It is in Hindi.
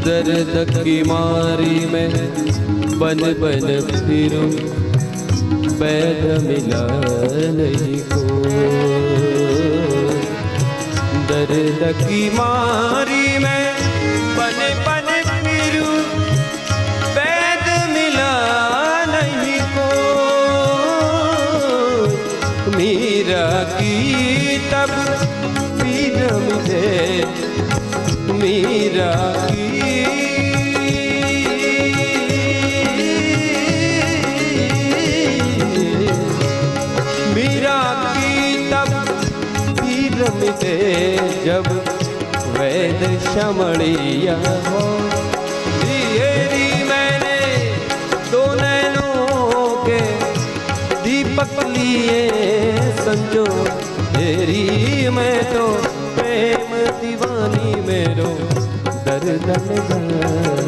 दर्द की मारी में बन बन फिरूं, बैद मिला नहीं को। दर्द की मारी में बन बन फिरूं, बैद मिला नहीं को। मीरा की तब पीर मिले, मीरा की मिटे जब वैद शमणिया हो। दिएरी मैंने दो नैनों के दीपक लिए संजो, तेरी मैं तो प्रेम दीवानी मेरो दर्द में